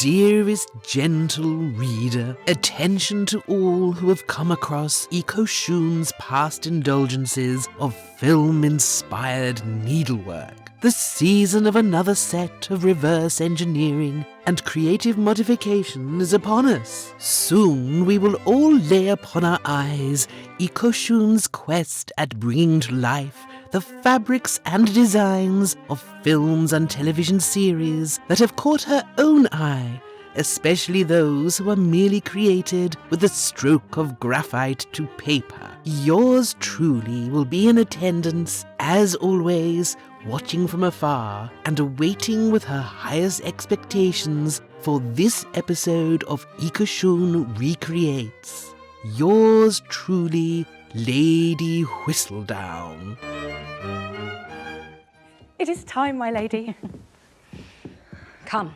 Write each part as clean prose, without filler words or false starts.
Dearest gentle reader, attention to all who have come across Ecoshun's past indulgences of film-inspired needlework. The season of another set of reverse engineering and creative modification is upon us. Soon we will all lay upon our eyes Ecoshun's quest at bringing to life the fabrics and designs of films and television series that have caught her own eye, especially those who are merely created with a stroke of graphite to paper. Yours truly will be in attendance, as always, watching from afar and awaiting with her highest expectations for this episode of Ecoshun Recreates. Yours truly, Lady Whistledown. It is time, my lady. Come.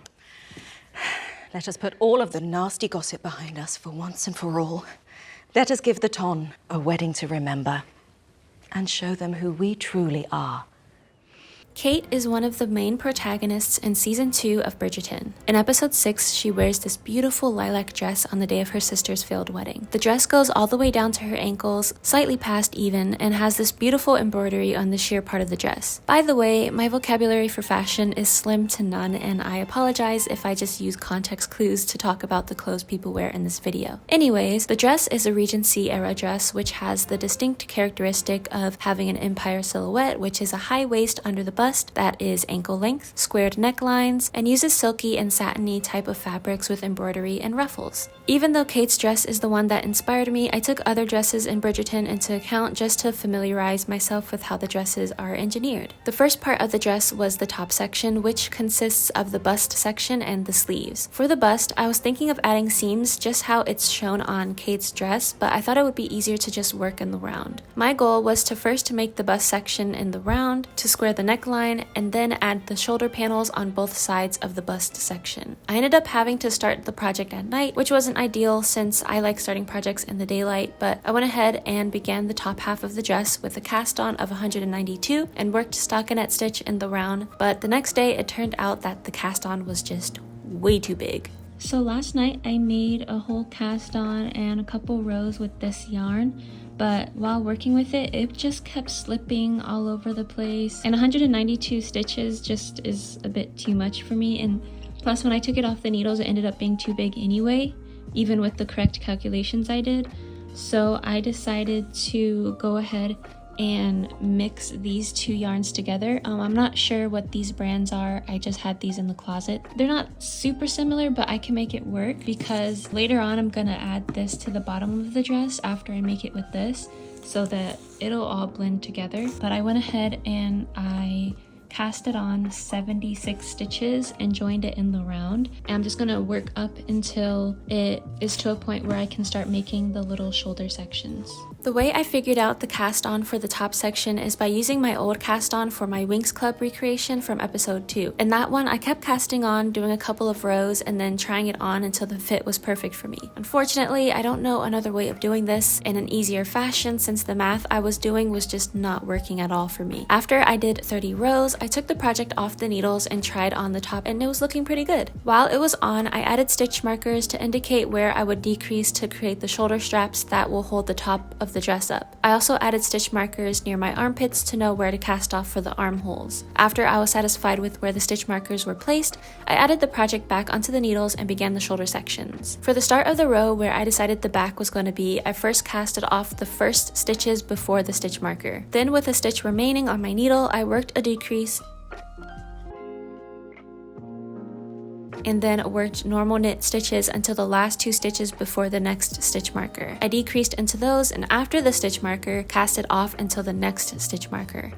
Let us put all of the nasty gossip behind us for once and for all. Let us give the Ton a wedding to remember and show them who we truly are. Kate is one of the main protagonists in Season 2 of Bridgerton. In Episode 6, she wears this beautiful lilac dress on the day of her sister's failed wedding. The dress goes all the way down to her ankles, slightly past even, and has this beautiful embroidery on the sheer part of the dress. By the way, my vocabulary for fashion is slim to none, and I apologize if I just use context clues to talk about the clothes people wear in this video. Anyways, the dress is a Regency era dress, which has the distinct characteristic of having an empire silhouette, which is a high waist under the bust that is ankle length, squared necklines, and uses silky and satiny type of fabrics with embroidery and ruffles. Even though Kate's dress is the one that inspired me, I took other dresses in Bridgerton into account just to familiarize myself with how the dresses are engineered. The first part of the dress was the top section, which consists of the bust section and the sleeves. For the bust, I was thinking of adding seams just how it's shown on Kate's dress, but I thought it would be easier to just work in the round. My goal was to first make the bust section in the round, to square the neckline, and then add the shoulder panels on both sides of the bust section. I ended up having to start the project at night, which wasn't ideal since I like starting projects in the daylight, but I went ahead and began the top half of the dress with a cast on of 192 and worked stockinette stitch in the round, but the next day it turned out that the cast on was just way too big. So last night I made a whole cast on and a couple rows with this yarn, but while working with it, it just kept slipping all over the place. And 192 stitches just is a bit too much for me, and plus when I took it off the needles, it ended up being too big anyway, even with the correct calculations I did. So I decided to go ahead and mix these two yarns together. I'm not sure what these brands are, I just had these in the closet. They're not super similar, but I can make it work because later on I'm gonna add this to the bottom of the dress after I make it with this so that it'll all blend together. But I went ahead and I cast it on 76 stitches and joined it in the round. And I'm just gonna work up until it is to a point where I can start making the little shoulder sections. The way I figured out the cast on for the top section is by using my old cast on for my Winx Club recreation from episode 2. In that one, I kept casting on, doing a couple of rows, and then trying it on until the fit was perfect for me. Unfortunately, I don't know another way of doing this in an easier fashion since the math I was doing was just not working at all for me. After I did 30 rows, I took the project off the needles and tried on the top, and it was looking pretty good. While it was on, I added stitch markers to indicate where I would decrease to create the shoulder straps that will hold the top of the dress up. I also added stitch markers near my armpits to know where to cast off for the armholes. After I was satisfied with where the stitch markers were placed, I added the project back onto the needles and began the shoulder sections. For the start of the row where I decided the back was going to be, I first casted off the first stitches before the stitch marker. Then with a stitch remaining on my needle, I worked a decrease and then worked normal knit stitches until the last 2 stitches before the next stitch marker. I decreased into those, and after the stitch marker, cast it off until the next stitch marker.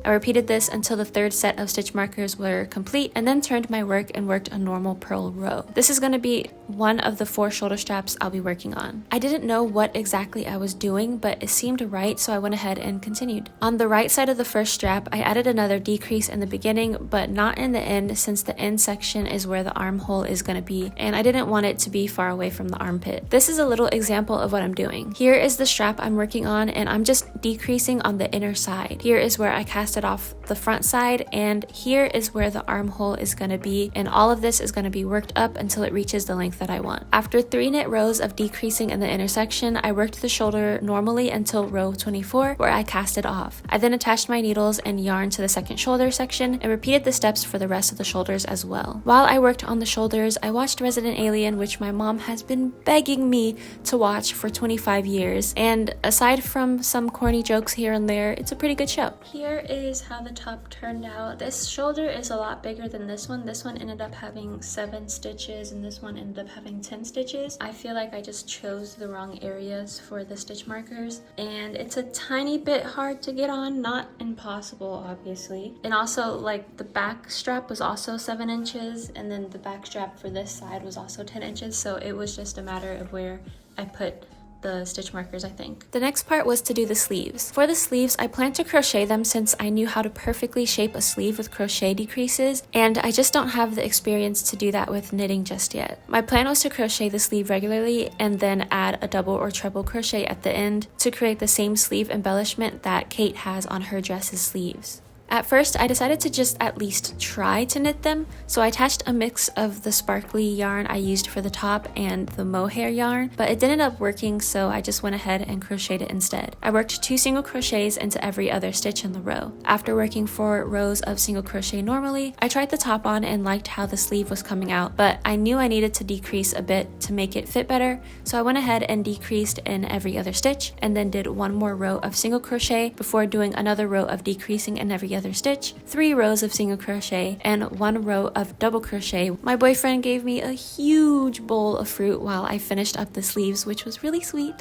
I repeated this until the third set of stitch markers were complete, and then turned my work and worked a normal purl row. This is going to be one of the 4 shoulder straps I'll be working on. I didn't know what exactly I was doing, but it seemed right, so I went ahead and continued. On the right side of the first strap, I added another decrease in the beginning, but not in the end, since the end section is where the armhole is going to be, and I didn't want it to be far away from the armpit. This is a little example of what I'm doing. Here is the strap I'm working on, and I'm just decreasing on the inner side. Here is where I cast casted off the front side, and here is where the armhole is going to be, and all of this is going to be worked up until it reaches the length that I want. After 3 knit rows of decreasing in the intersection, I worked the shoulder normally until row 24, where I cast it off. I then attached my needles and yarn to the second shoulder section and repeated the steps for the rest of the shoulders as well. While I worked on the shoulders, I watched Resident Alien, which my mom has been begging me to watch for 25 years, and aside from some corny jokes here and there, it's a pretty good show. Here is how the top turned out. This shoulder is a lot bigger than this one. This one ended up having 7 stitches and this one ended up having 10 stitches. I feel like I just chose the wrong areas for the stitch markers, and it's a tiny bit hard to get on, not impossible obviously. And also, like, the back strap was also 7 inches, and then the back strap for this side was also 10 inches, so it was just a matter of where I put the stitch markers, I think. The next part was to do the sleeves. For the sleeves, I planned to crochet them since I knew how to perfectly shape a sleeve with crochet decreases, and I just don't have the experience to do that with knitting just yet. My plan was to crochet the sleeve regularly and then add a double or treble crochet at the end to create the same sleeve embellishment that Kate has on her dress's sleeves. At first, I decided to just at least try to knit them, so I attached a mix of the sparkly yarn I used for the top and the mohair yarn, but it didn't end up working, so I just went ahead and crocheted it instead. I worked 2 single crochets into every other stitch in the row. After working 4 rows of single crochet normally, I tried the top on and liked how the sleeve was coming out, but I knew I needed to decrease a bit to make it fit better, so I went ahead and decreased in every other stitch, and then did 1 more row of single crochet before doing another row of decreasing in every other stitch, 3 rows of single crochet, and 1 row of double crochet. My boyfriend gave me a huge bowl of fruit while I finished up the sleeves, which was really sweet,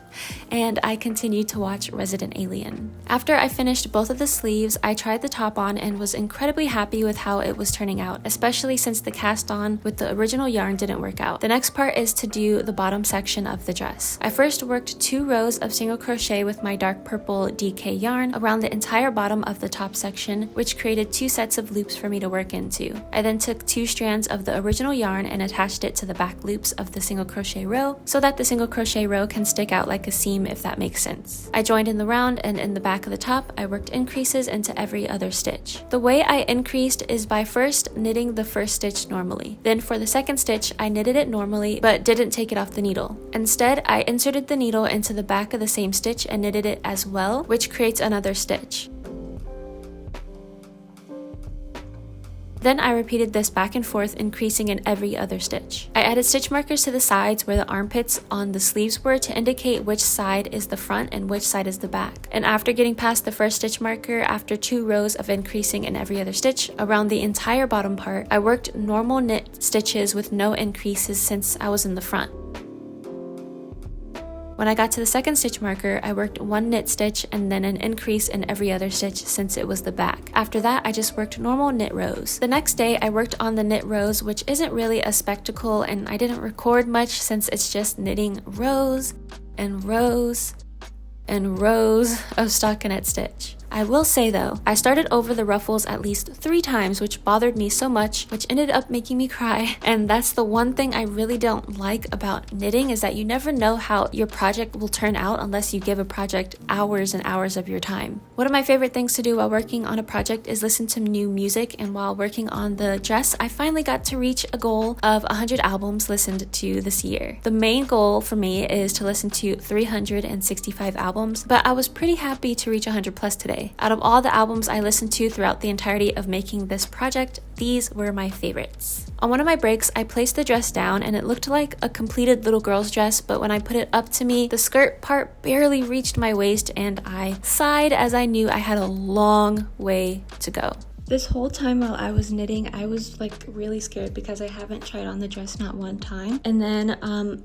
and I continued to watch Resident Alien. After I finished both of the sleeves, I tried the top on and was incredibly happy with how it was turning out, especially since the cast on with the original yarn didn't work out. The next part is to do the bottom section of the dress. I first worked 2 rows of single crochet with my dark purple DK yarn around the entire bottom of the top section, which created 2 sets of loops for me to work into. I then took 2 strands of the original yarn and attached it to the back loops of the single crochet row so that the single crochet row can stick out like a seam, if that makes sense. I joined in the round, and in the back of the top, I worked increases into every other stitch. The way I increased is by first knitting the first stitch normally. Then for the second stitch, I knitted it normally but didn't take it off the needle. Instead, I inserted the needle into the back of the same stitch and knitted it as well, which creates another stitch. Then I repeated this back and forth, increasing in every other stitch. I added stitch markers to the sides where the armpits on the sleeves were to indicate which side is the front and which side is the back. And after getting past the first stitch marker, after 2 rows of increasing in every other stitch around the entire bottom part, I worked normal knit stitches with no increases since I was in the front. When I got to the second stitch marker, I worked 1 knit stitch and then an increase in every other stitch since it was the back. After that, I just worked normal knit rows. The next day, I worked on the knit rows, which isn't really a spectacle, and I didn't record much since it's just knitting rows and rows and rows of stockinette stitch. I will say though, I started over the ruffles at least 3 times, which bothered me so much, which ended up making me cry. And that's the one thing I really don't like about knitting, is that you never know how your project will turn out unless you give a project hours and hours of your time. One of my favorite things to do while working on a project is listen to new music, and while working on the dress, I finally got to reach a goal of 100 albums listened to this year. The main goal for me is to listen to 365 albums, but I was pretty happy to reach 100 plus today. Out of all the albums I listened to throughout the entirety of making this project, these were my favorites. On one of my breaks, I placed the dress down and it looked like a completed little girl's dress, but when I put it up to me, the skirt part barely reached my waist, and I sighed as I knew I had a long way to go. This whole time while I was knitting, I was like really scared because I haven't tried on the dress not one time. And then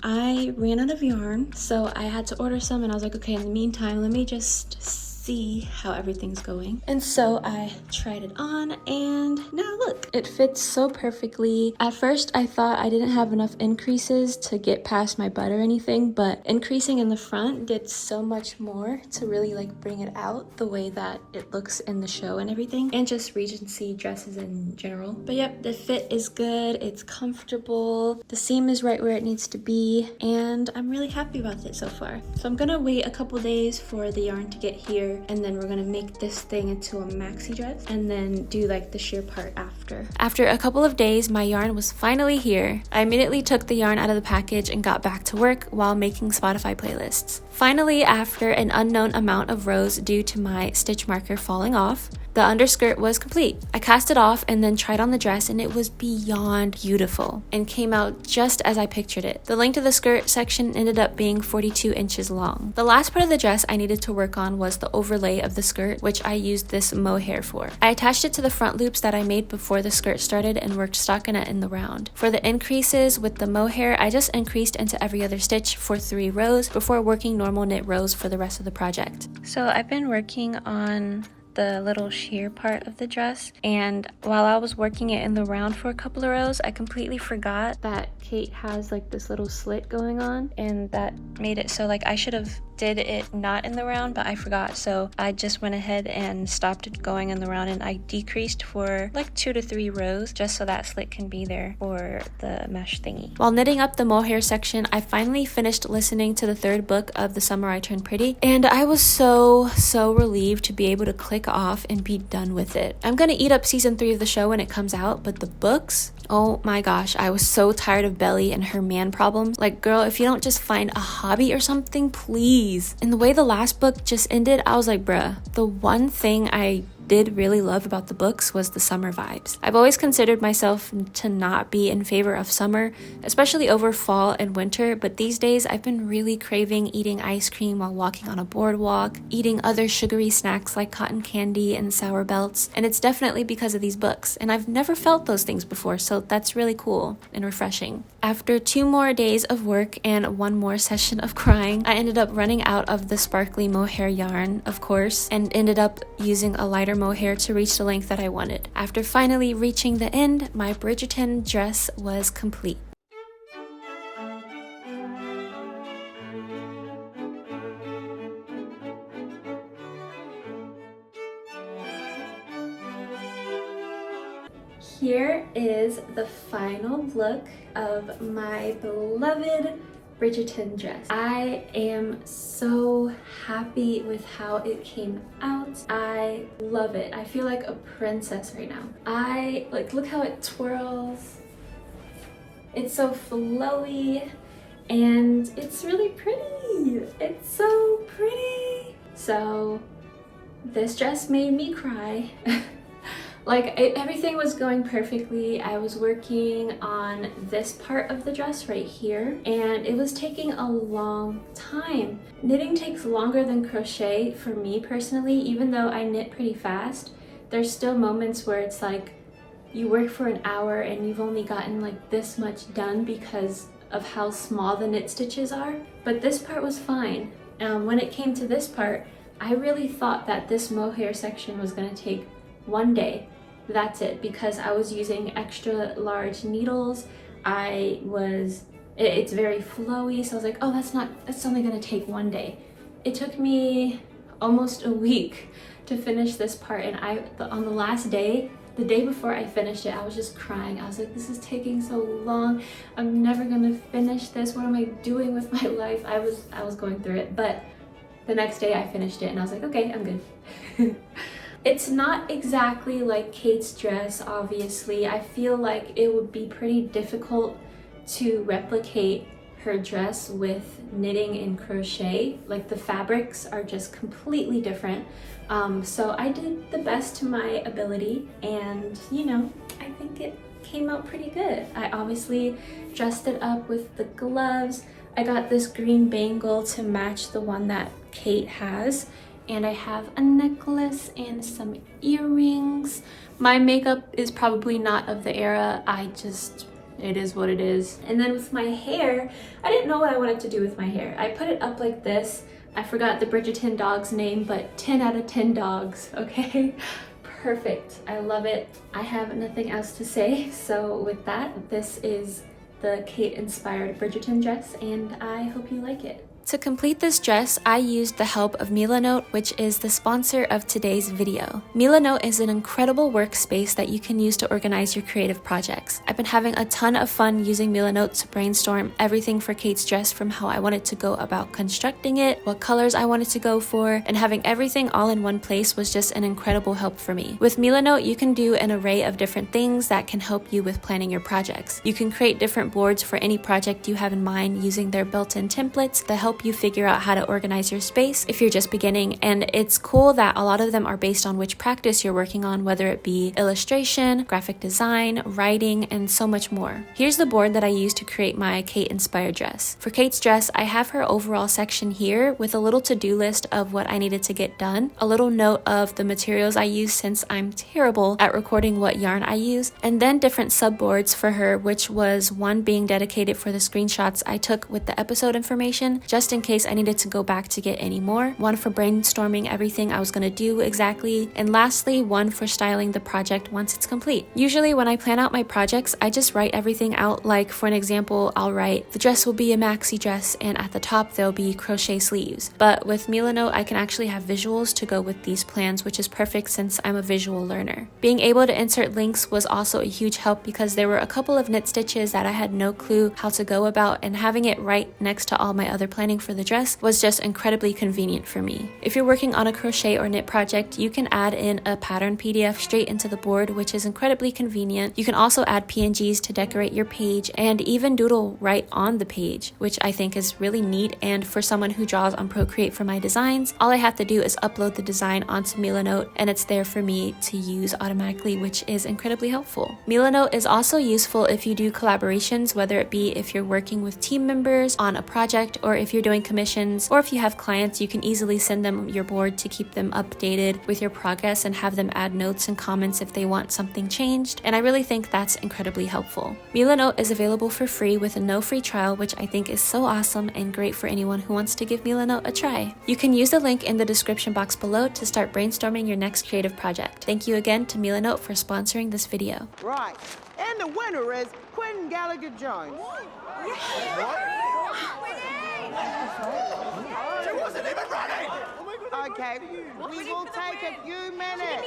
I ran out of yarn, so I had to order some, and I was like, okay, in the meantime, let me just see how everything's going. And so I tried it on, and now look, it fits so perfectly. At first I thought I didn't have enough increases to get past my butt or anything, but increasing in the front did so much more to really like bring it out the way that it looks in the show and everything, and just Regency dresses in general. But yep, the fit is good, it's comfortable, the seam is right where it needs to be, and I'm really happy about it so far. So I'm gonna wait a couple days for the yarn to get here here, and then we're gonna make this thing into a maxi dress and then do like the sheer part after. After a couple of days, my yarn was finally here. I immediately took the yarn out of the package and got back to work while making Spotify playlists. Finally, after an unknown amount of rows due to my stitch marker falling off, the underskirt was complete. I cast it off and then tried on the dress, and it was beyond beautiful and came out just as I pictured it. The length of the skirt section ended up being 42 inches long. The last part of the dress I needed to work on was the overlay of the skirt, which I used this mohair for. I attached it to the front loops that I made before the skirt started and worked stockinette in the round. For the increases with the mohair, I just increased into every other stitch for 3 rows before working normal knit rows for the rest of the project. So I've been working on the little sheer part of the dress, and while I was working it in the round for a couple of rows, I completely forgot that Kate has like this little slit going on, and that made it so like I should have did it not in the round, but I forgot, so I just went ahead and stopped it going in the round, and I decreased for like 2 to 3 rows just so that slit can be there for the mesh thingy. While knitting up the mohair section, I finally finished listening to the 3rd book of The Summer I Turned Pretty, and I was so relieved to be able to click off and be done with it. I'm gonna eat up season 3 of the show when it comes out, but the books, oh my gosh, I was so tired of Belly and her man problems. Like, girl, if you don't just find a hobby or something, please. And the way the last book just ended, I was like, bruh. The one thing I did really love about the books was the summer vibes. I've always considered myself to not be in favor of summer, especially over fall and winter, but these days I've been really craving eating ice cream while walking on a boardwalk, eating other sugary snacks like cotton candy and sour belts, and it's definitely because of these books, and I've never felt those things before, so that's really cool and refreshing. After 2 more days of work and 1 more session of crying, I ended up running out of the sparkly mohair yarn, of course, and ended up using a lighter mohair to reach the length that I wanted. After finally reaching the end, my Bridgerton dress was complete. Here is the final look of my beloved Bridgerton dress. I am so happy with how it came out. I love it. I feel like a princess right now. Look how it twirls. It's so flowy and it's really pretty. It's so pretty. So this dress made me cry. Everything was going perfectly. I was working on this part of the dress right here, and it was taking a long time. Knitting takes longer than crochet for me personally. Even though I knit pretty fast, there's still moments where it's like you work for an hour and you've only gotten like this much done because of how small the knit stitches are. But this part was fine. When it came to this part, I really thought that this mohair section was going to take 1 day. That's it, because I was using extra large needles. It's very flowy, so I was like, oh, that's only gonna take 1 day. It took me almost a week to finish this part, and on the last day, the day before I finished it, I was just crying. I was like, this is taking so long. I'm never gonna finish this. What am I doing with my life? I was going through it, but the next day I finished it and I was like, okay, I'm good. It's not exactly like Kate's dress, obviously. I feel like it would be pretty difficult to replicate her dress with knitting and crochet. Like, the fabrics are just completely different. So I did the best to my ability, and I think it came out pretty good. I obviously dressed it up with the gloves. I got this green bangle to match the one that Kate has. And I have a necklace and some earrings. My makeup is probably not of the era. It is what it is. And then with my hair, I didn't know what I wanted to do with my hair. I put it up like this. I forgot the Bridgerton dog's name, but 10 out of 10 dogs, okay? Perfect, I love it. I have nothing else to say. So with that, this is the Kate-inspired Bridgerton dress, and I hope you like it. To complete this dress, I used the help of Milanote, which is the sponsor of today's video. Milanote is an incredible workspace that you can use to organize your creative projects. I've been having a ton of fun using Milanote to brainstorm everything for Kate's dress, from how I wanted to go about constructing it, what colors I wanted to go for, and having everything all in one place was just an incredible help for me. With Milanote, you can do an array of different things that can help you with planning your projects. You can create different boards for any project you have in mind using their built-in templates that help you figure out how to organize your space if you're just beginning, and it's cool that a lot of them are based on which practice you're working on, whether it be illustration, graphic design, writing, and so much more. Here's the board that I used to create my Kate-inspired dress. For Kate's dress, I have her overall section here with a little to-do list of what I needed to get done, a little note of the materials I use since I'm terrible at recording what yarn I use, and then different subboards for her, which was one being dedicated for the screenshots I took with the episode information, just in case I needed to go back to get any more, one for brainstorming everything I was going to do exactly, and lastly, one for styling the project once it's complete. Usually when I plan out my projects, I just write everything out. Like for an example, I'll write, the dress will be a maxi dress, and at the top there'll be crochet sleeves. But with Milanote, I can actually have visuals to go with these plans, which is perfect since I'm a visual learner. Being able to insert links was also a huge help because there were a couple of knit stitches that I had no clue how to go about, and having it right next to all my other planning for the dress was just incredibly convenient for me. If you're working on a crochet or knit project, you can add in a pattern PDF straight into the board, which is incredibly convenient. You can also add PNGs to decorate your page and even doodle right on the page, which I think is really neat, and for someone who draws on Procreate for my designs, all I have to do is upload the design onto Milanote and it's there for me to use automatically, which is incredibly helpful. Milanote is also useful if you do collaborations, whether it be if you're working with team members on a project or if you're doing commissions, or if you have clients, you can easily send them your board to keep them updated with your progress and have them add notes and comments if they want something changed, and I really think that's incredibly helpful. Milanote is available for free with a no free trial, which I think is so awesome and great for anyone who wants to give Milanote a try. You can use the link in the description box below to start brainstorming your next creative project. Thank you again to Milanote for sponsoring this video. Right, and the winner is Quinni Gallagher-Jones. She wasn't even running! Okay, we will take a few minutes.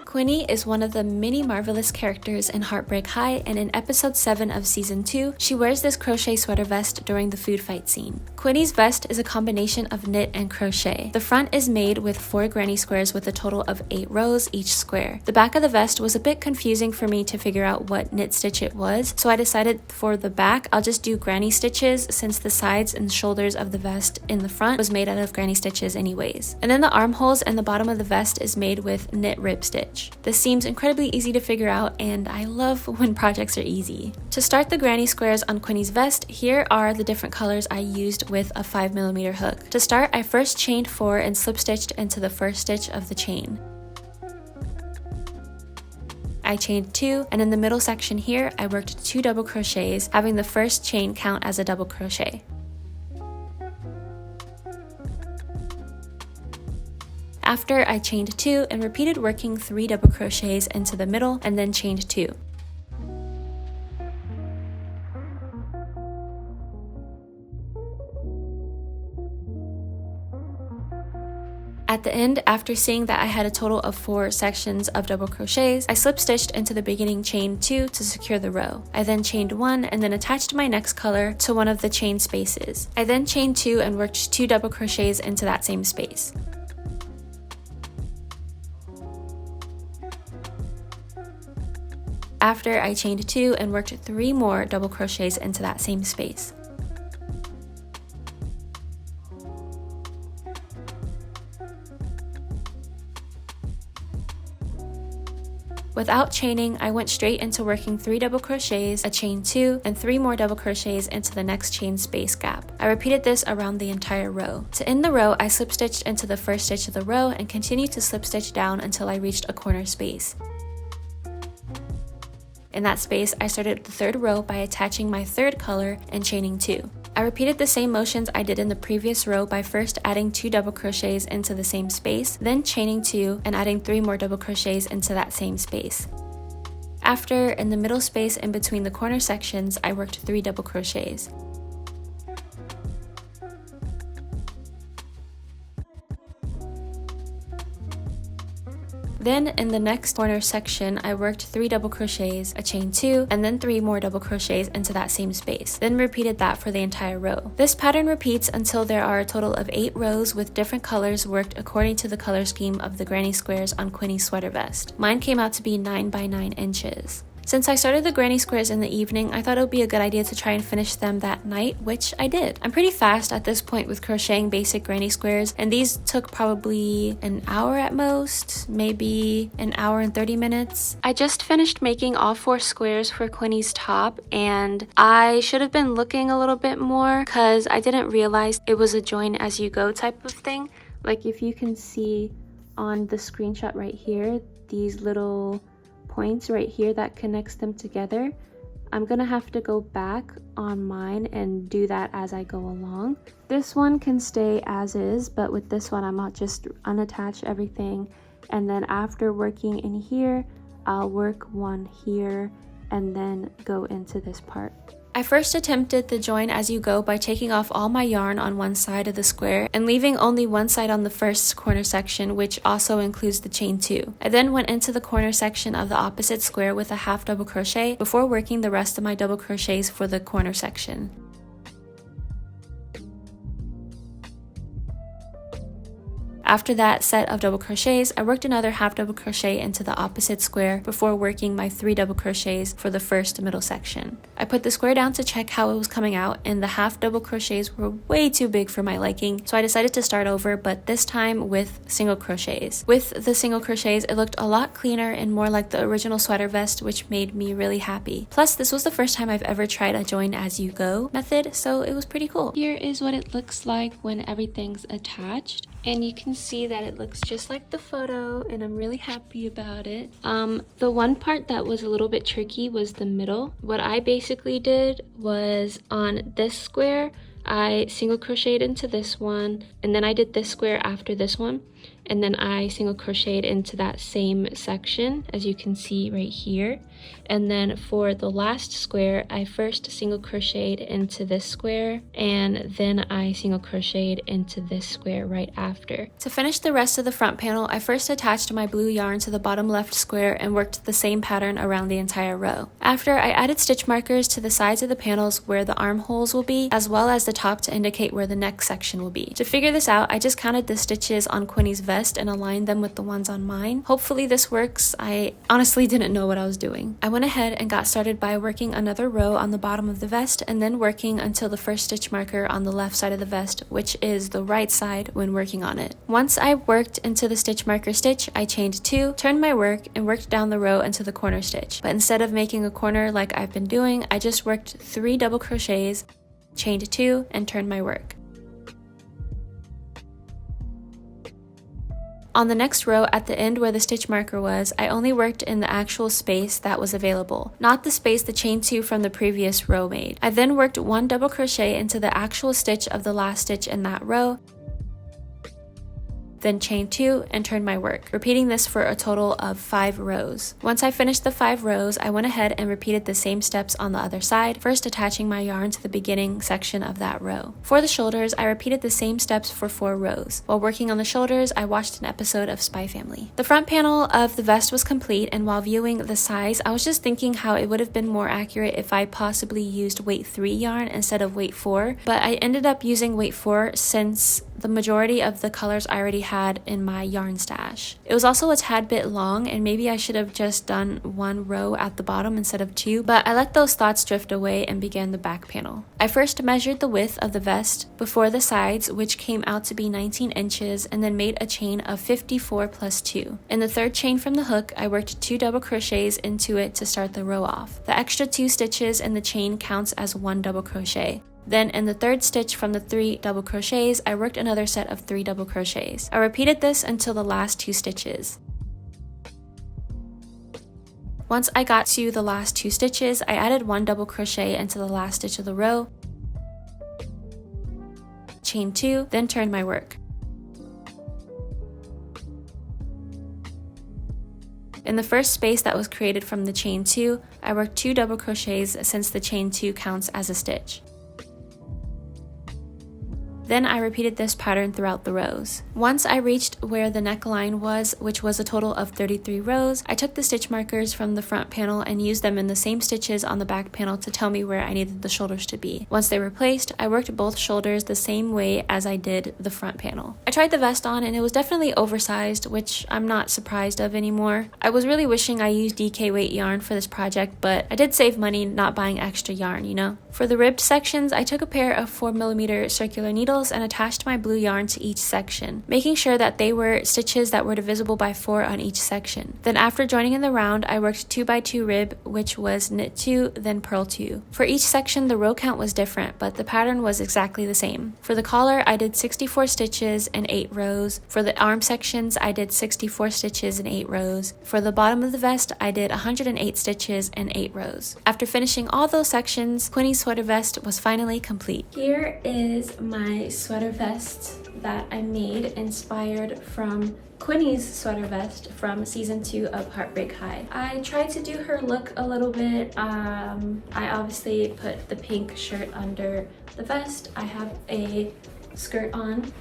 Quinni is one of the many marvelous characters in Heartbreak High, and in episode 7 of season 2, she wears this crochet sweater vest during the food fight scene. Quinni's vest is a combination of knit and crochet. The front is made with 4 granny squares with a total of 8 rows each square. The back of the vest was a bit confusing for me to figure out what knit stitch it was, so I decided for the back I'll just do granny stitches since the sides and shoulders of the vest in the front was made out of granny stitches anyways. And then the armholes and the bottom of the vest is made with knit rib stitch. This seems incredibly easy to figure out, and I love when projects are easy. To start the granny squares on Quinni's vest, here are the different colors I used with a 5mm hook. To start, I first chained 4 and slip stitched into the first stitch of the chain. I chained 2, and in the middle section here, I worked 2 double crochets, having the first chain count as a double crochet. After, I chained 2 and repeated working 3 double crochets into the middle and then chained 2. At the end, after seeing that I had a total of 4 sections of double crochets, I slip stitched into the beginning chain 2 to secure the row. I then chained 1 and then attached my next color to one of the chain spaces. I then chained 2 and worked 2 double crochets into that same space. After, I chained 2 and worked 3 more double crochets into that same space. Without chaining, I went straight into working 3 double crochets, a chain 2, and 3 more double crochets into the next chain space gap. I repeated this around the entire row. To end the row, I slip stitched into the first stitch of the row and continued to slip stitch down until I reached a corner space. In that space, I started the 3rd row by attaching my 3rd color and chaining 2. I repeated the same motions I did in the previous row by first adding 2 double crochets into the same space, then chaining 2 and adding 3 more double crochets into that same space. After, in the middle space in between the corner sections, I worked 3 double crochets. Then in the next corner section, I worked 3 double crochets, a chain 2, and then 3 more double crochets into that same space. Then repeated that for the entire row. This pattern repeats until there are a total of 8 rows with different colors worked according to the color scheme of the granny squares on Quinni's sweater vest. Mine came out to be 9 by 9 inches. Since I started the granny squares in the evening, I thought it would be a good idea to try and finish them that night, which I did. I'm pretty fast at this point with crocheting basic granny squares, and these took probably an hour at most, maybe an hour and 30 minutes. I just finished making all 4 squares for Quinni's top, and I should have been looking a little bit more because I didn't realize it was a join as you go type of thing. Like if you can see on the screenshot right here, these little points right here that connects them together. I'm gonna have to go back on mine and do that as I go along. This one can stay as is, but with this one I'm not just unattach everything, and then after working in here I'll work one here and then go into this part. I first attempted the join as you go by taking off all my yarn on one side of the square and leaving only one side on the first corner section, which also includes the chain 2. I then went into the corner section of the opposite square with a half double crochet before working the rest of my double crochets for the corner section. After that set of double crochets, I worked another half double crochet into the opposite square before working my 3 double crochets for the first middle section. I put the square down to check how it was coming out, and the half double crochets were way too big for my liking, so I decided to start over, but this time with single crochets. With the single crochets, it looked a lot cleaner and more like the original sweater vest, which made me really happy. Plus, this was the first time I've ever tried a join as you go method, so it was pretty cool. Here is what it looks like when everything's attached. And you can see that it looks just like the photo, and I'm really happy about it. The one part that was a little bit tricky was the middle. What I basically did was on this square, I single crocheted into this one, and then I did this square after this one, and then I single crocheted into that same section, as you can see right here. And then for the last square, I first single crocheted into this square, and then I single crocheted into this square right after. To finish the rest of the front panel, I first attached my blue yarn to the bottom left square and worked the same pattern around the entire row. After, I added stitch markers to the sides of the panels where the armholes will be, as well as the top to indicate where the neck section will be. To figure this out, I just counted the stitches on Quinni's vest and aligned them with the ones on mine. Hopefully this works. I honestly didn't know what I was doing. I went ahead and got started by working another row on the bottom of the vest, and then working until the first stitch marker on the left side of the vest, which is the right side when working on it. Once I worked into the stitch marker stitch, I chained 2, turned my work, and worked down the row into the corner stitch. But instead of making a corner like I've been doing, I just worked 3 double crochets, chained 2, and turned my work. On the next row at the end where the stitch marker was, I only worked in the actual space that was available, not the space the chain 2 from the previous row made. I then worked 1 double crochet into the actual stitch of the last stitch in that row, then chain 2 and turned my work, repeating this for a total of 5 rows. Once I finished the 5 rows, I went ahead and repeated the same steps on the other side, first attaching my yarn to the beginning section of that row. For the shoulders, I repeated the same steps for 4 rows. While working on the shoulders, I watched an episode of Spy Family. The front panel of the vest was complete, and while viewing the size, I was just thinking how it would have been more accurate if I possibly used weight 3 yarn instead of weight 4, but I ended up using weight 4 since the majority of the colors I already had in my yarn stash. It was also a tad bit long, and maybe I should have just done 1 row at the bottom instead of 2, but I let those thoughts drift away and began the back panel. I first measured the width of the vest before the sides, which came out to be 19 inches, and then made a chain of 54 plus 2. In the third chain from the hook, I worked 2 double crochets into it to start the row off. The extra 2 stitches in the chain counts as 1 double crochet. Then in the third stitch from the 3 double crochets, I worked another set of 3 double crochets. I repeated this until the last 2 stitches. Once I got to the last 2 stitches, I added 1 double crochet into the last stitch of the row, chain 2, then turned my work. In the first space that was created from the chain 2, I worked 2 double crochets since the chain 2 counts as a stitch. Then I repeated this pattern throughout the rows. Once I reached where the neckline was, which was a total of 33 rows, I took the stitch markers from the front panel and used them in the same stitches on the back panel to tell me where I needed the shoulders to be. Once they were placed, I worked both shoulders the same way as I did the front panel. I tried the vest on and it was definitely oversized, which I'm not surprised of anymore. I was really wishing I used DK weight yarn for this project, but I did save money not buying extra yarn, you know? For the ribbed sections, I took a pair of 4mm circular needles and attached my blue yarn to each section, making sure that they were stitches that were divisible by 4 on each section. Then after joining in the round, I worked 2x2 rib, which was knit 2, then purl 2. For each section, the row count was different, but the pattern was exactly the same. For the collar, I did 64 stitches and 8 rows. For the arm sections, I did 64 stitches and 8 rows. For the bottom of the vest, I did 108 stitches and 8 rows. After finishing all those sections, Quinni's sweater vest was finally complete. Here is my sweater vest that I made, inspired from Quinni's sweater vest from season 2 of Heartbreak High. I tried to do her look a little bit. I obviously put the pink shirt under the vest. I have a skirt on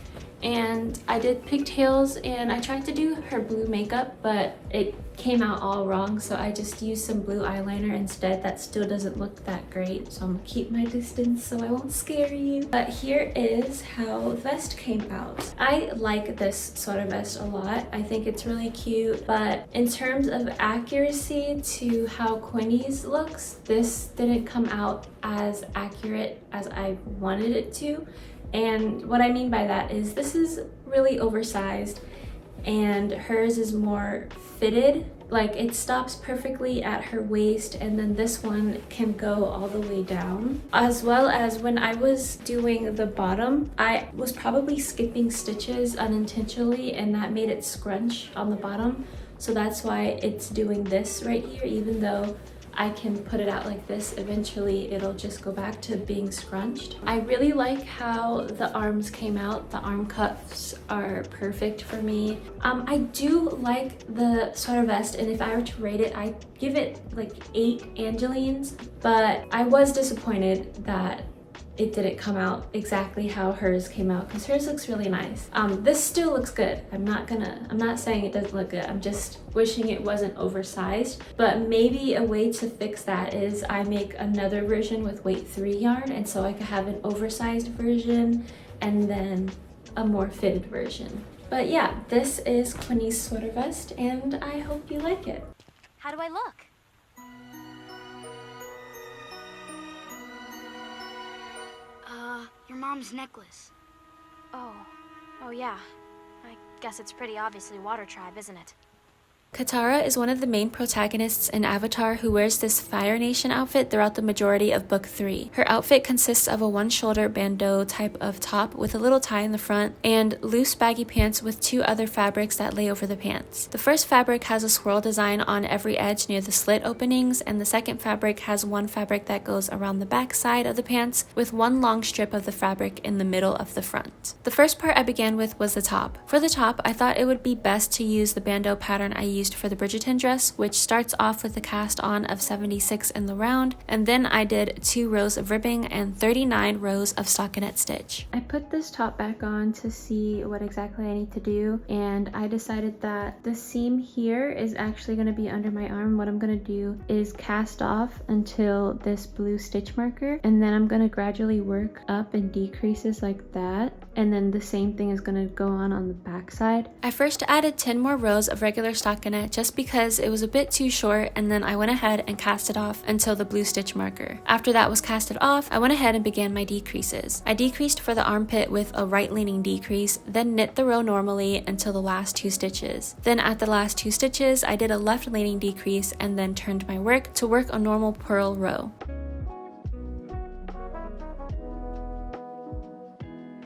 and I did pigtails and I tried to do her blue makeup, but it came out all wrong, so I just used some blue eyeliner instead. That still doesn't look that great, so I'm gonna keep my distance so I won't scare you. But here is how the vest came out. I like this sweater vest a lot. I think it's really cute, but in terms of accuracy to how Quinni's looks, this didn't come out as accurate as I wanted it to. And what I mean by that is this is really oversized and hers is more fitted. Like it stops perfectly at her waist and then this one can go all the way down. As well as when I was doing the bottom, I was probably skipping stitches unintentionally and that made it scrunch on the bottom. So that's why it's doing this right here, even though I can put it out like this. Eventually it'll just go back to being scrunched. I really like how the arms came out. The arm cuffs are perfect for me. I do like the sweater vest, and if I were to rate it, I'd give it like 8 Angelines, but I was disappointed that it didn't come out exactly how hers came out, because hers looks really nice. This still looks good. I'm not saying it doesn't look good. I'm just wishing it wasn't oversized. But maybe a way to fix that is I make another version with weight 3 yarn, and so I could have an oversized version and then a more fitted version. But yeah, this is Quinni's sweater vest, and I hope you like it. How do I look? Your mom's necklace. Oh yeah. I guess it's pretty obviously Water Tribe, isn't it? Katara is one of the main protagonists in Avatar who wears this Fire Nation outfit throughout the majority of book 3. Her outfit consists of a one-shoulder bandeau type of top with a little tie in the front and loose baggy pants with 2 other fabrics that lay over the pants. The first fabric has a swirl design on every edge near the slit openings, and the second fabric has one fabric that goes around the back side of the pants with one long strip of the fabric in the middle of the front. The first part I began with was the top. For the top, I thought it would be best to use the bandeau pattern I used for the Bridgerton dress, which starts off with a cast on of 76 in the round, and then I did 2 rows of ribbing and 39 rows of stockinette stitch. I put this top back on to see what exactly I need to do, and I decided that the seam here is actually going to be under my arm. What I'm going to do is cast off until this blue stitch marker, and then I'm going to gradually work up in decreases like that, and then the same thing is going to go on the back side. I first added 10 more rows of regular stockinette just because it was a bit too short, and then I went ahead and cast it off until the blue stitch marker. After that was casted off, I went ahead and began my decreases. I decreased for the armpit with a right leaning decrease, then knit the row normally until the last 2 stitches. Then at the last 2 stitches, I did a left leaning decrease and then turned my work to work a normal purl row.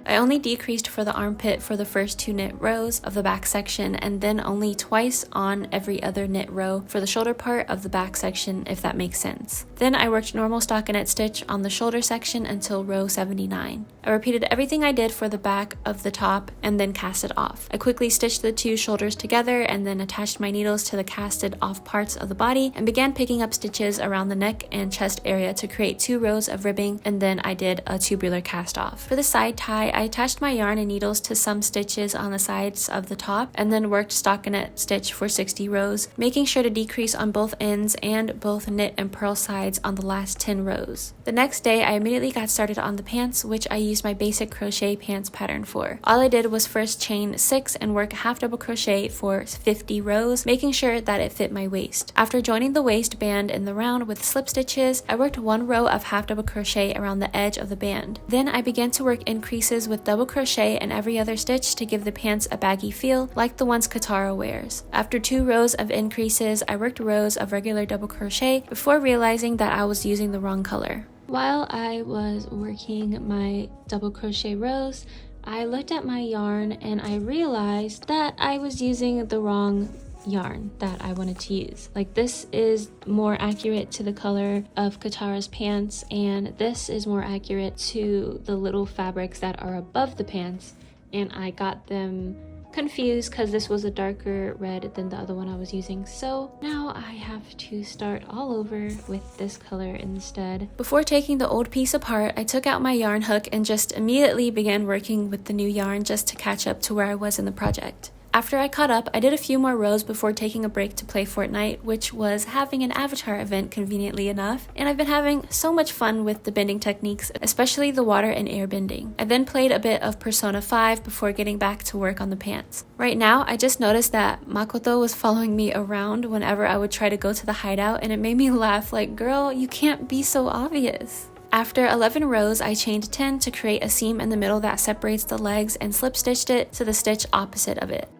I only decreased for the armpit for the first 2 knit rows of the back section, and then only twice on every other knit row for the shoulder part of the back section, if that makes sense. Then I worked normal stockinette stitch on the shoulder section until row 79. I repeated everything I did for the back of the top and then cast it off. I quickly stitched the 2 shoulders together and then attached my needles to the casted off parts of the body and began picking up stitches around the neck and chest area to create 2 rows of ribbing, and then I did a tubular cast off. For the side tie, I attached my yarn and needles to some stitches on the sides of the top and then worked stockinette stitch for 60 rows, making sure to decrease on both ends and both knit and purl sides on the last 10 rows. The next day, I immediately got started on the pants, which I used my basic crochet pants pattern for. All I did was first chain 6 and work half double crochet for 50 rows, making sure that it fit my waist. After joining the waistband in the round with slip stitches, I worked 1 row of half double crochet around the edge of the band. Then I began to work increases with double crochet in every other stitch to give the pants a baggy feel like the ones Katara wears. After 2 rows of increases, I worked rows of regular double crochet before realizing that I was using the wrong color. While I was working my double crochet rows, I looked at my yarn and I realized that I was using the wrong yarn that I wanted to use. Like, this is more accurate to the color of Katara's pants, and this is more accurate to the little fabrics that are above the pants, and I got them confused because this was a darker red than the other one I was using. So now I have to start all over with this color instead. Before taking the old piece apart, I took out my yarn hook and just immediately began working with the new yarn just to catch up to where I was in the project. After I caught up, I did a few more rows before taking a break to play Fortnite, which was having an avatar event conveniently enough, and I've been having so much fun with the bending techniques, especially the water and air bending. I then played a bit of Persona 5 before getting back to work on the pants. Right now, I just noticed that Makoto was following me around whenever I would try to go to the hideout, and it made me laugh like, girl, you can't be so obvious. After 11 rows, I chained 10 to create a seam in the middle that separates the legs and slip stitched it to the stitch opposite of it.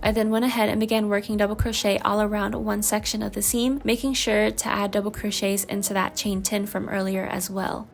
I then went ahead and began working double crochet all around one section of the seam, making sure to add double crochets into that chain 10 from earlier as well.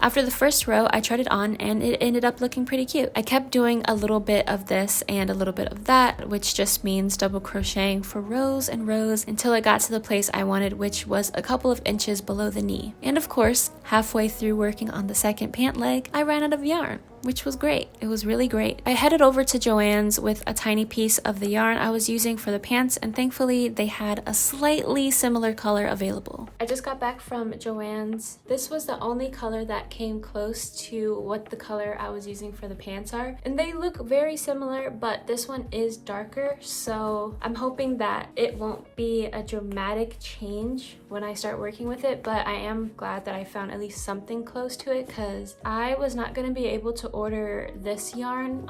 After the first row, I tried it on and it ended up looking pretty cute. I kept doing a little bit of this and a little bit of that, which just means double crocheting for rows and rows until I got to the place I wanted, which was a couple of inches below the knee. And of course, halfway through working on the second pant leg, I ran out of yarn, which was great. It was really great. I headed over to Joann's with a tiny piece of the yarn I was using for the pants, and thankfully they had a slightly similar color available. I just got back from Joann's. This was the only color that came close to what the color I was using for the pants are, and they look very similar, but this one is darker, so I'm hoping that it won't be a dramatic change when I start working with it, but I am glad that I found at least something close to it because I was not going to be able to order this yarn.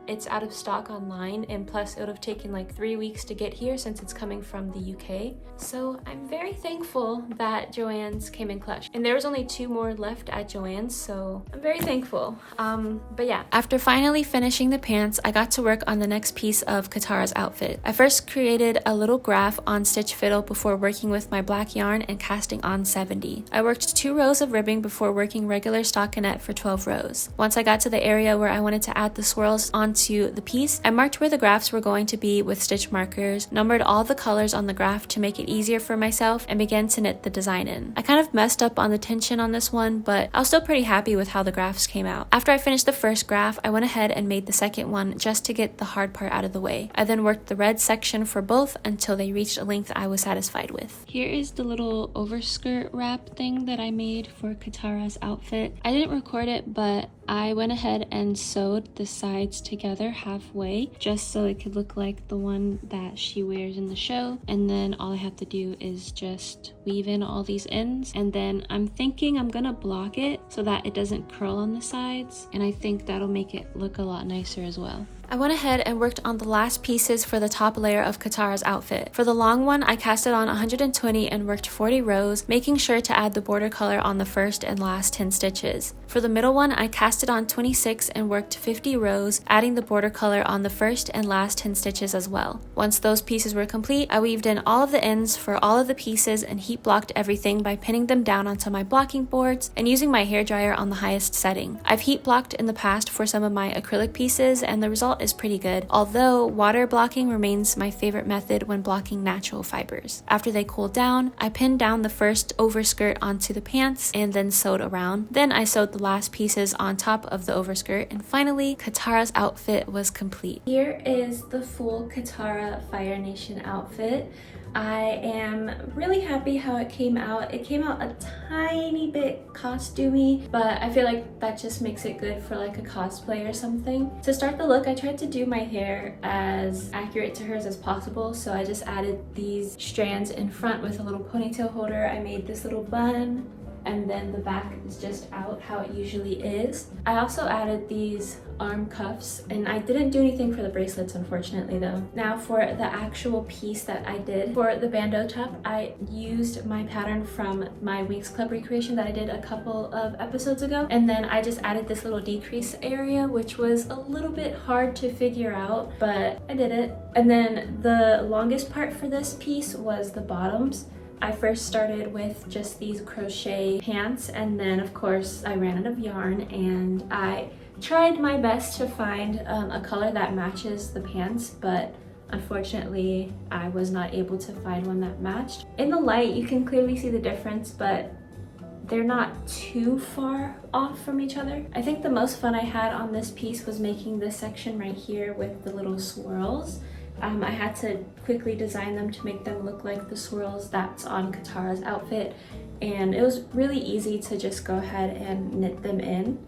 It's out of stock online, and plus it would have taken like 3 weeks to get here since it's coming from the UK. So I'm very thankful that Joann's came in clutch, and there was only 2 more left at Joann's, so I'm very thankful. But yeah, after finally finishing the pants, I got to work on the next piece of Katara's outfit. I first created a little graph on Stitch Fiddle before working with my black yarn and casting on 70. I worked 2 rows of ribbing before working regular stockinette for 12 rows. Once I got to the area where I wanted to add the swirls onto the piece, I marked where the graphs were going to be with stitch markers, numbered all the colors on the graph to make it easier for myself, and began to knit the design in. I kind of messed up on the tension on this one, but I was still pretty happy with how the graphs came out. After I finished the first graph, I went ahead and made the second one just to get the hard part out of the way. I then worked the red section for both until they reached a length I was satisfied with. Here is the little overskirt wrap thing that I made for Katara's outfit. I didn't record it, but I went ahead and sewed the sides together halfway just so it could look like the one that she wears in the show, and then all I have to do is just weave in all these ends, and then I'm thinking I'm gonna block it so that it doesn't curl on the sides, and I think that'll make it look a lot nicer as well. I went ahead and worked on the last pieces for the top layer of Katara's outfit. For the long one, I cast it on 120 and worked 40 rows, making sure to add the border color on the first and last 10 stitches. For the middle one, I cast it on 26 and worked 50 rows, adding the border color on the first and last 10 stitches as well. Once those pieces were complete, I weaved in all of the ends for all of the pieces and heat blocked everything by pinning them down onto my blocking boards and using my hairdryer on the highest setting. I've heat blocked in the past for some of my acrylic pieces, and the result is pretty good, although water blocking remains my favorite method when blocking natural fibers. After they cooled down, I pinned down the first overskirt onto the pants and then sewed around. Then I sewed the last pieces on top of the overskirt, and finally Katara's outfit was complete. Here is the full Katara Fire Nation outfit. I am really happy how it came out. It came out a tiny bit costumey, but I feel like that just makes it good for like a cosplay or something. To start the look, I tried to do my hair as accurate to hers as possible, so I just added these strands in front with a little ponytail holder. I made this little bun, and then the back is just out how it usually is. I also added these arm cuffs, and I didn't do anything for the bracelets, unfortunately, though. Now for the actual piece that I did for the bandeau top, I used my pattern from my Winx Club recreation that I did a couple of episodes ago, and then I just added this little decrease area, which was a little bit hard to figure out, but I did it. And then the longest part for this piece was the bottoms. I first started with just these crochet pants, and then of course I ran out of yarn, and I tried my best to find a color that matches the pants, but unfortunately I was not able to find one that matched. In the light you can clearly see the difference, but they're not too far off from each other. I think the most fun I had on this piece was making this section right here with the little swirls. I had to quickly design them to make them look like the swirls that's on Katara's outfit, and it was really easy to just go ahead and knit them in.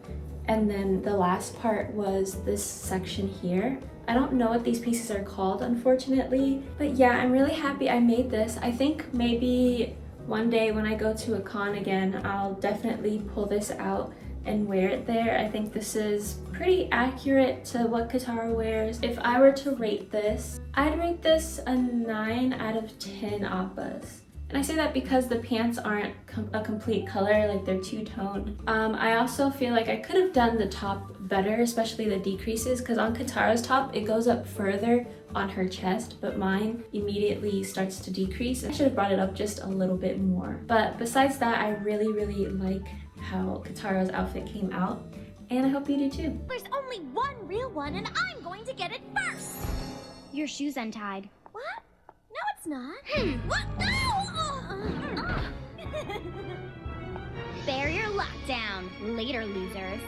And then the last part was this section here. I don't know what these pieces are called, unfortunately, but yeah, I'm really happy I made this. I think maybe one day when I go to a con again, I'll definitely pull this out and wear it there. I think this is pretty accurate to what Katara wears. If I were to rate this, I'd rate this a 9 out of 10 appas. And I say that because the pants aren't a complete color, like they're two-toned. I also feel like I could have done the top better, especially the decreases, because on Katara's top, it goes up further on her chest, but mine immediately starts to decrease. I should have brought it up just a little bit more. But besides that, I really, really like how Katara's outfit came out, and I hope you do too. There's only one real one, and I'm going to get it first. Your shoe's untied. What? No, it's not. What? No! Bear your luck down, later losers.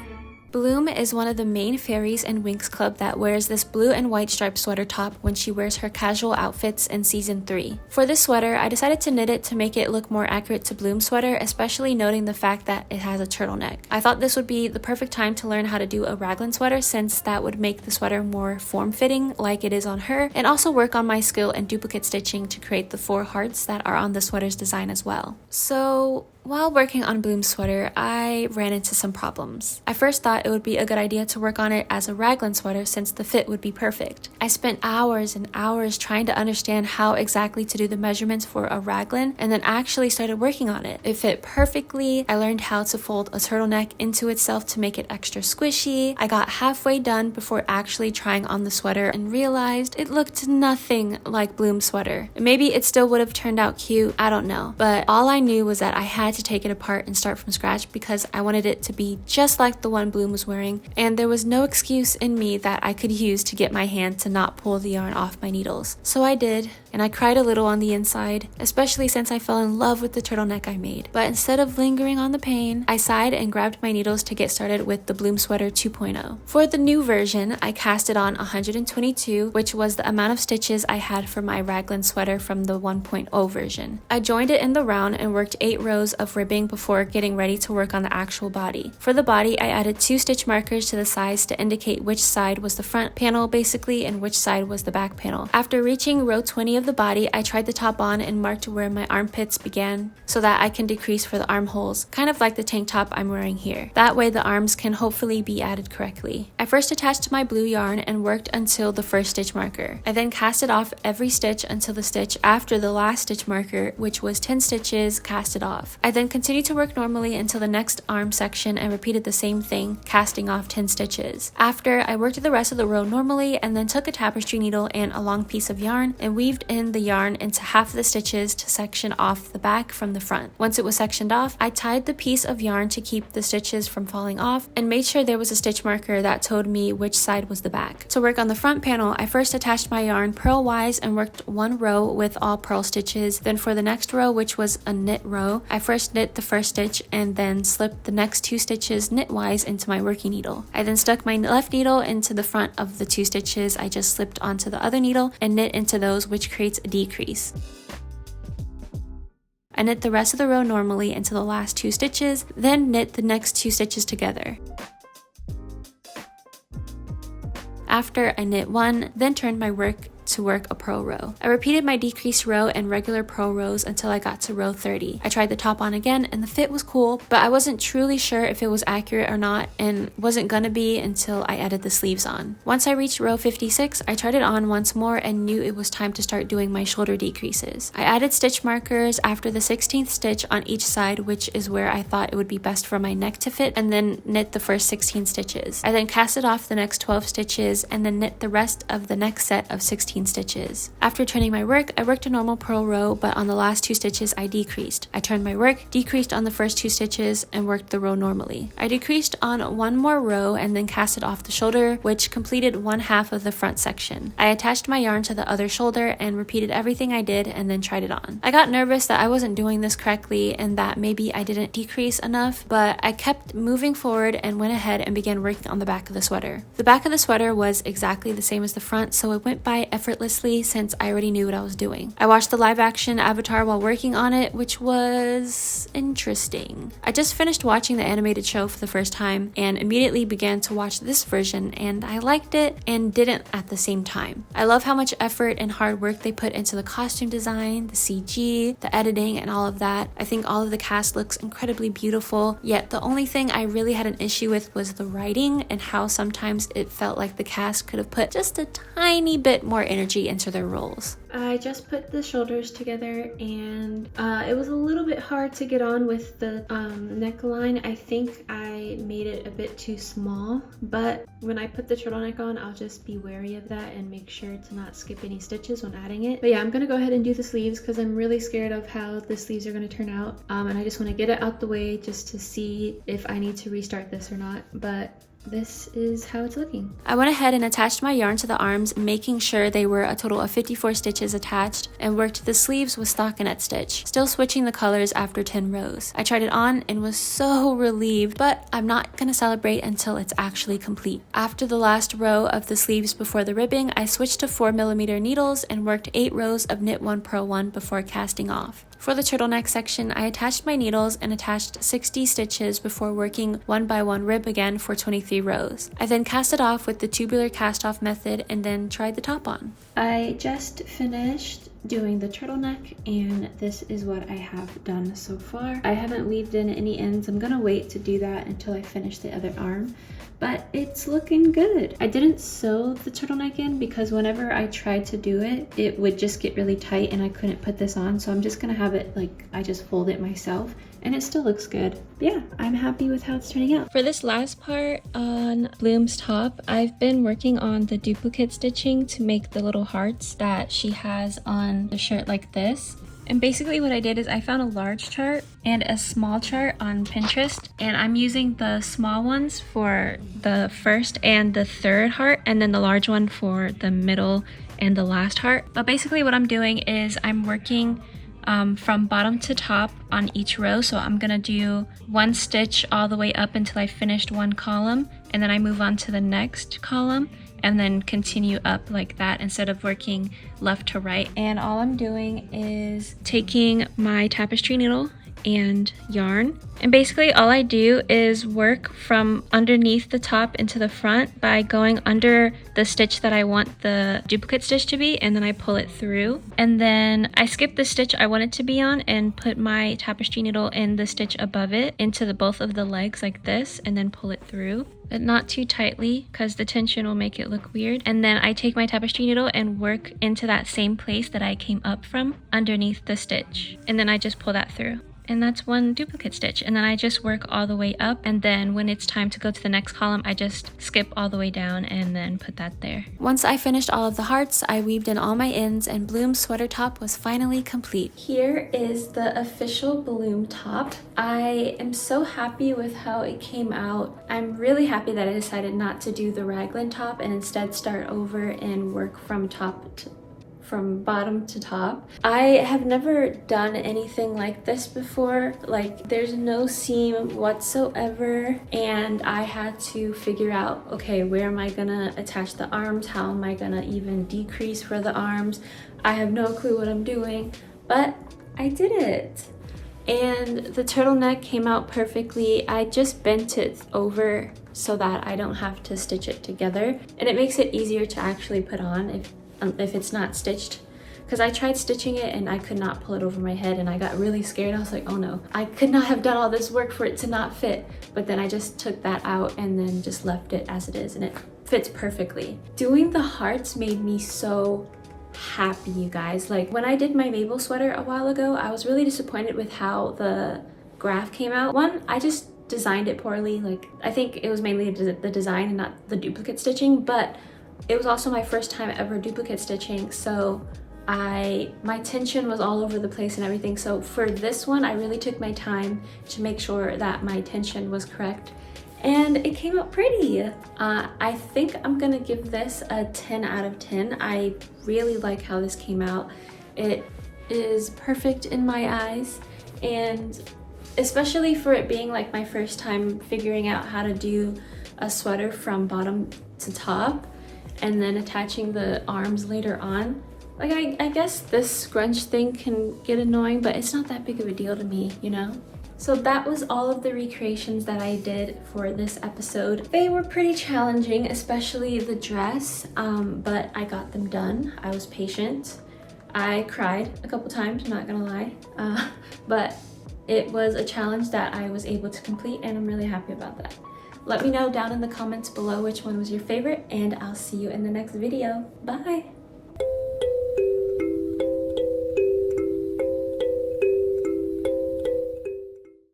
Bloom is one of the main fairies in Winx Club that wears this blue and white striped sweater top when she wears her casual outfits in season 3. For this sweater, I decided to knit it to make it look more accurate to Bloom's sweater, especially noting the fact that it has a turtleneck. I thought this would be the perfect time to learn how to do a raglan sweater, since that would make the sweater more form-fitting like it is on her, and also work on my skill in duplicate stitching to create the 4 hearts that are on the sweater's design as well. So while working on Bloom's sweater, I ran into some problems. I first thought it would be a good idea to work on it as a raglan sweater since the fit would be perfect. I spent hours and hours trying to understand how exactly to do the measurements for a raglan, and then actually started working on it. It fit perfectly. I learned how to fold a turtleneck into itself to make it extra squishy. I got halfway done before actually trying on the sweater and realized it looked nothing like Bloom's sweater. Maybe it still would have turned out cute, I don't know. But all I knew was that I had to take it apart and start from scratch because I wanted it to be just like the one Bloom was wearing, and there was no excuse in me that I could use to get my hand to not pull the yarn off my needles. So I did, and I cried a little on the inside, especially since I fell in love with the turtleneck I made. But instead of lingering on the pain, I sighed and grabbed my needles to get started with the Bloom Sweater 2.0. For the new version, I casted on 122, which was the amount of stitches I had for my raglan sweater from the 1.0 version. I joined it in the round and worked 8 rows of ribbing before getting ready to work on the actual body. For the body, I added 2 stitch markers to the sides to indicate which side was the front panel basically and which side was the back panel. After reaching row 20 of the body, I tried the top on and marked where my armpits began so that I can decrease for the armholes, kind of like the tank top I'm wearing here. That way the arms can hopefully be added correctly. I first attached my blue yarn and worked until the first stitch marker. I then casted off every stitch until the stitch after the last stitch marker, which was 10 stitches, casted off. I then continued to work normally until the next arm section and repeated the same thing, casting off 10 stitches. After, I worked the rest of the row normally and then took a tapestry needle and a long piece of yarn and weaved in the yarn into half of the stitches to section off the back from the front. Once it was sectioned off, I tied the piece of yarn to keep the stitches from falling off and made sure there was a stitch marker that told me which side was the back. To work on the front panel, I first attached my yarn purlwise and worked 1 row with all purl stitches. Then for the next row, which was a knit row, I first knit the first stitch and then slipped the next 2 stitches knitwise into my working needle. I then stuck my left needle into the front of the 2 stitches I just slipped onto the other needle and knit into those, which creates a decrease. I knit the rest of the row normally into the last 2 stitches, then knit the next 2 stitches together. After I knit 1, then turned my work to work a purl row. I repeated my decreased row and regular purl rows until I got to row 30. I tried the top on again and the fit was cool, but I wasn't truly sure if it was accurate or not and wasn't gonna be until I added the sleeves on. Once I reached row 56, I tried it on once more and knew it was time to start doing my shoulder decreases. I added stitch markers after the 16th stitch on each side, which is where I thought it would be best for my neck to fit, and then knit the first 16 stitches. I then casted off the next 12 stitches and then knit the rest of the next set of 16 stitches. After turning my work, I worked a normal purl row, but on the last 2 stitches I decreased. I turned my work, decreased on the first 2 stitches, and worked the row normally. I decreased on 1 more row and then casted off the shoulder, which completed 1/2 of the front section. I attached my yarn to the other shoulder and repeated everything I did and then tried it on. I got nervous that I wasn't doing this correctly and that maybe I didn't decrease enough, but I kept moving forward and went ahead and began working on the back of the sweater. The back of the sweater was exactly the same as the front, so it went by effortlessly since I already knew what I was doing. I watched the live action Avatar while working on it, which was interesting. I just finished watching the animated show for the first time and immediately began to watch this version, and I liked it and didn't at the same time. I love how much effort and hard work they put into the costume design, the CG, the editing, and all of that. I think all of the cast looks incredibly beautiful, yet the only thing I really had an issue with was the writing and how sometimes it felt like the cast could have put just a tiny bit more energy into their roles. I just put the shoulders together and it was a little bit hard to get on with the neckline. I think I made it a bit too small, but when I put the turtleneck on, I'll just be wary of that and make sure to not skip any stitches when adding it. But yeah, I'm gonna go ahead and do the sleeves because I'm really scared of how the sleeves are gonna turn out. And I just wanna get it out the way just to see if I need to restart this or not. But this is how it's looking. I went ahead and attached my yarn to the arms, making sure they were a total of 54 stitches attached, and worked the sleeves with stockinette stitch, still switching the colors after 10 rows. I tried it on and was so relieved, but I'm not gonna celebrate until it's actually complete. After the last row of the sleeves before the ribbing, I switched to 4mm needles and worked 8 rows of knit 1 purl 1 before casting off. For the turtleneck section, I attached my needles and attached 60 stitches before working 1 by 1 rib again for 23 rows. I then cast it off with the tubular cast off method and then tried the top on. I just finished doing the turtleneck and this is what I have done so far. I haven't weaved in any ends. I'm gonna wait to do that until I finish the other arm, but it's looking good. I didn't sew the turtleneck in because whenever I tried to do it, it would just get really tight and I couldn't put this on, so I'm just gonna have it like I just fold it myself, and it still looks good. But yeah, I'm happy with how it's turning out. For this last part on Bloom's top, I've been working on the duplicate stitching to make the little hearts that she has on the shirt like this. And basically what I did is I found a large chart and a small chart on Pinterest, and I'm using the small ones for the first and the third heart, and then the large one for the middle and the last heart. But basically what I'm doing is I'm working from bottom to top on each row. So I'm gonna do 1 stitch all the way up until I finished 1 column, and then I move on to the next column and then continue up like that instead of working left to right. And all I'm doing is taking my tapestry needle and yarn, and basically all I do is work from underneath the top into the front by going under the stitch that I want the duplicate stitch to be, and then I pull it through, and then I skip the stitch I want it to be on and put my tapestry needle in the stitch above it into both of the legs like this, and then pull it through, but not too tightly because the tension will make it look weird. And then I take my tapestry needle and work into that same place that I came up from underneath the stitch, and then I just pull that through. And that's 1 duplicate stitch, and then I just work all the way up, and then when it's time to go to the next column, I just skip all the way down and then put that there. Once I finished all of the hearts, I weaved in all my ends, and Bloom's sweater top was finally complete. Here is the official Bloom top. I am so happy with how it came out. I'm really happy that I decided not to do the raglan top and instead start over and work from bottom to top. I have never done anything like this before. Like, there's no seam whatsoever, and I had to figure out, okay, where am I gonna attach the arms? How am I gonna even decrease for the arms? I have no clue what I'm doing, but I did it. And the turtleneck came out perfectly. I just bent it over so that I don't have to stitch it together, and it makes it easier to actually put on if it's not stitched. Because I tried stitching it and I could not pull it over my head, and I got really scared. I was like, oh no, I could not have done all this work for it to not fit. But then I just took that out and then just left it as it is, and it fits perfectly. Doing the hearts made me so happy, you guys. Like when I did my Mabel sweater a while ago, I was really disappointed with how the graph came out. One, I just designed it poorly. Like I think it was mainly the design and not the duplicate stitching, but it was also my first time ever duplicate stitching, so my tension was all over the place and everything. So for this one, I really took my time to make sure that my tension was correct, and it came out pretty. I think I'm gonna give this a 10 out of 10. I really like how this came out. It is perfect in my eyes, and especially for it being like my first time figuring out how to do a sweater from bottom to top and then attaching the arms later on. Like I guess this scrunch thing can get annoying, but it's not that big of a deal to me, you know? So that was all of the recreations that I did for this episode. They were pretty challenging, especially the dress, but I got them done. I was patient. I cried a couple times, not gonna lie, but it was a challenge that I was able to complete, and I'm really happy about that. Let me know down in the comments below which one was your favorite, and I'll see you in the next video. Bye!